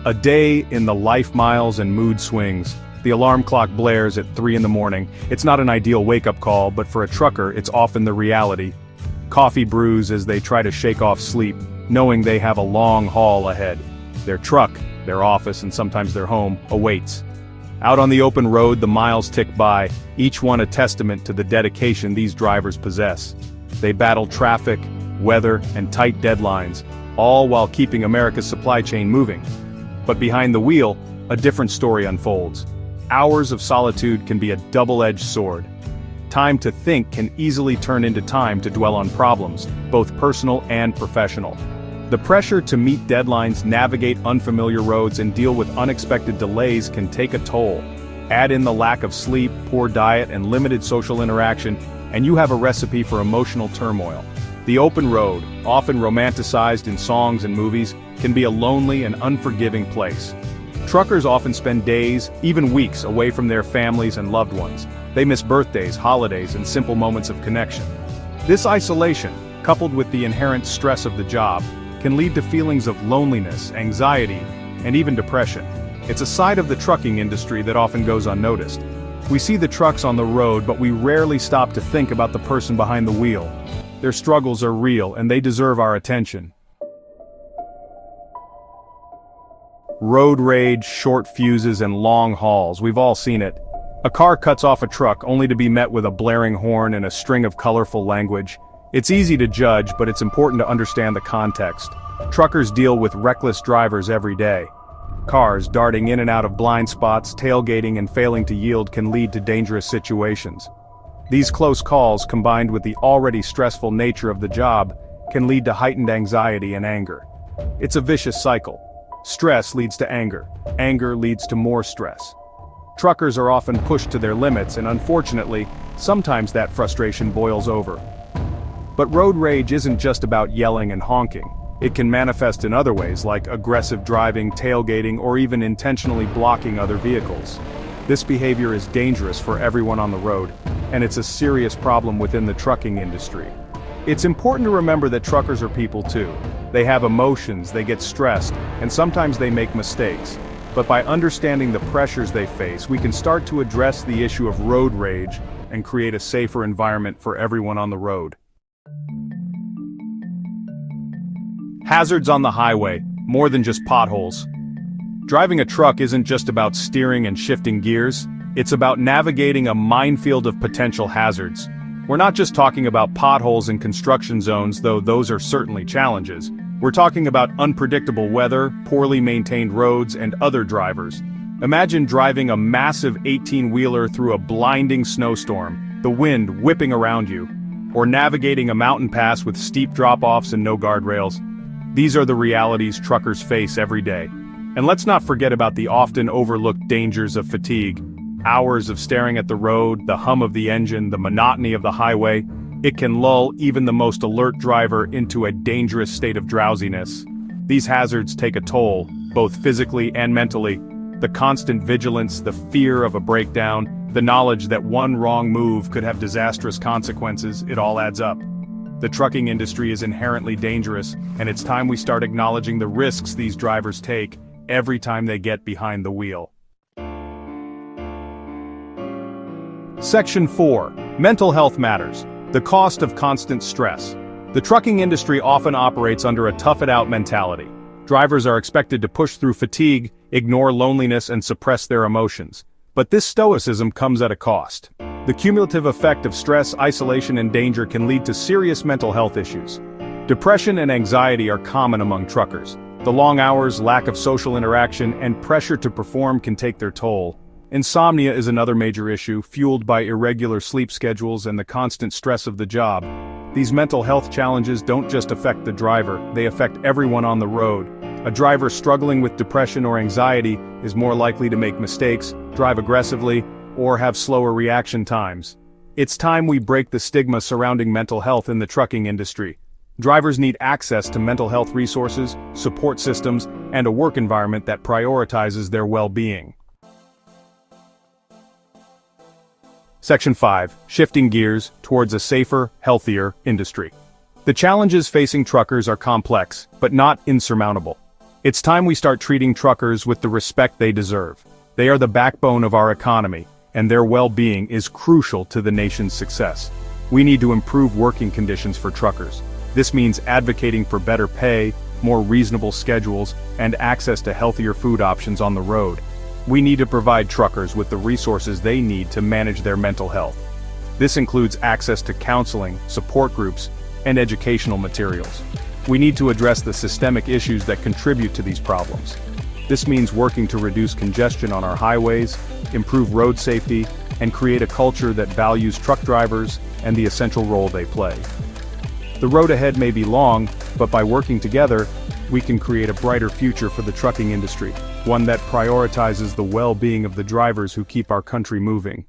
A day in the life miles and mood swings. The alarm clock blares at 3 in the morning. It's not an ideal wake-up call, but for a trucker, it's often the reality. Coffee brews as they try to shake off sleep, knowing they have a long haul ahead. Their truck, their office, and sometimes their home, awaits. Out on the open road, the miles tick by, each one a testament to the dedication these drivers possess. They battle traffic, weather, and tight deadlines, all while keeping America's supply chain moving. But behind the wheel, a different story unfolds. Hours of solitude can be a double-edged sword. Time to think can easily turn into time to dwell on problems, both personal and professional. The pressure to meet deadlines, navigate unfamiliar roads, and deal with unexpected delays can take a toll. Add in the lack of sleep, poor diet, and limited social interaction, and you have a recipe for emotional turmoil. The open road, often romanticized in songs and movies, can be a lonely and unforgiving place. Truckers often spend days, even weeks, away from their families and loved ones. They miss birthdays, holidays, and simple moments of connection. This isolation, coupled with the inherent stress of the job, can lead to feelings of loneliness, anxiety, and even depression. It's a side of the trucking industry that often goes unnoticed. We see the trucks on the road, but we rarely stop to think about the person behind the wheel. Their struggles are real, and they deserve our attention. Road rage, short fuses, and long hauls, we've all seen it. A car cuts off a truck only to be met with a blaring horn and a string of colorful language. It's easy to judge, but it's important to understand the context. Truckers deal with reckless drivers every day. Cars darting in and out of blind spots, tailgating, and failing to yield can lead to dangerous situations. These close calls, combined with the already stressful nature of the job, can lead to heightened anxiety and anger. It's a vicious cycle. Stress leads to anger. Anger leads to more stress. Truckers are often pushed to their limits, and unfortunately, sometimes that frustration boils over. But road rage isn't just about yelling and honking. It can manifest in other ways, like aggressive driving, tailgating, or even intentionally blocking other vehicles. This behavior is dangerous for everyone on the road, and it's a serious problem within the trucking industry. It's important to remember that truckers are people too. They have emotions, they get stressed, and sometimes they make mistakes. But by understanding the pressures they face, we can start to address the issue of road rage and create a safer environment for everyone on the road. Hazards on the highway, more than just potholes. Driving a truck isn't just about steering and shifting gears, it's about navigating a minefield of potential hazards. We're not just talking about potholes in construction zones, though those are certainly challenges. We're talking about unpredictable weather, poorly maintained roads, and other drivers. Imagine driving a massive 18-wheeler through a blinding snowstorm, the wind whipping around you, or navigating a mountain pass with steep drop-offs and no guardrails. These are the realities truckers face every day. And let's not forget about the often overlooked dangers of fatigue. Hours of staring at the road, the hum of the engine, the monotony of the highway. It can lull even the most alert driver into a dangerous state of drowsiness. These hazards take a toll, both physically and mentally. The constant vigilance, the fear of a breakdown, the knowledge that one wrong move could have disastrous consequences, it all adds up. The trucking industry is inherently dangerous, and it's time we start acknowledging the risks these drivers take every time they get behind the wheel. Section 4. Mental health matters. The cost of constant stress. The trucking industry often operates under a tough-it-out mentality. Drivers are expected to push through fatigue, ignore loneliness, and suppress their emotions. But this stoicism comes at a cost. The cumulative effect of stress, isolation, and danger can lead to serious mental health issues. Depression and anxiety are common among truckers. The long hours, lack of social interaction, and pressure to perform can take their toll. Insomnia is another major issue, fueled by irregular sleep schedules and the constant stress of the job. These mental health challenges don't just affect the driver, they affect everyone on the road. A driver struggling with depression or anxiety is more likely to make mistakes, drive aggressively, or have slower reaction times. It's time we break the stigma surrounding mental health in the trucking industry. Drivers need access to mental health resources, support systems, and a work environment that prioritizes their well-being. Section 5. Shifting gears towards a safer, healthier industry. The challenges facing truckers are complex, but not insurmountable. It's time we start treating truckers with the respect they deserve. They are the backbone of our economy, and their well-being is crucial to the nation's success. We need to improve working conditions for truckers. This means advocating for better pay, more reasonable schedules, and access to healthier food options on the road. We need to provide truckers with the resources they need to manage their mental health. This includes access to counseling, support groups, and educational materials. We need to address the systemic issues that contribute to these problems. This means working to reduce congestion on our highways, improve road safety, and create a culture that values truck drivers and the essential role they play. The road ahead may be long, but by working together, we can create a brighter future for the trucking industry, one that prioritizes the well-being of the drivers who keep our country moving.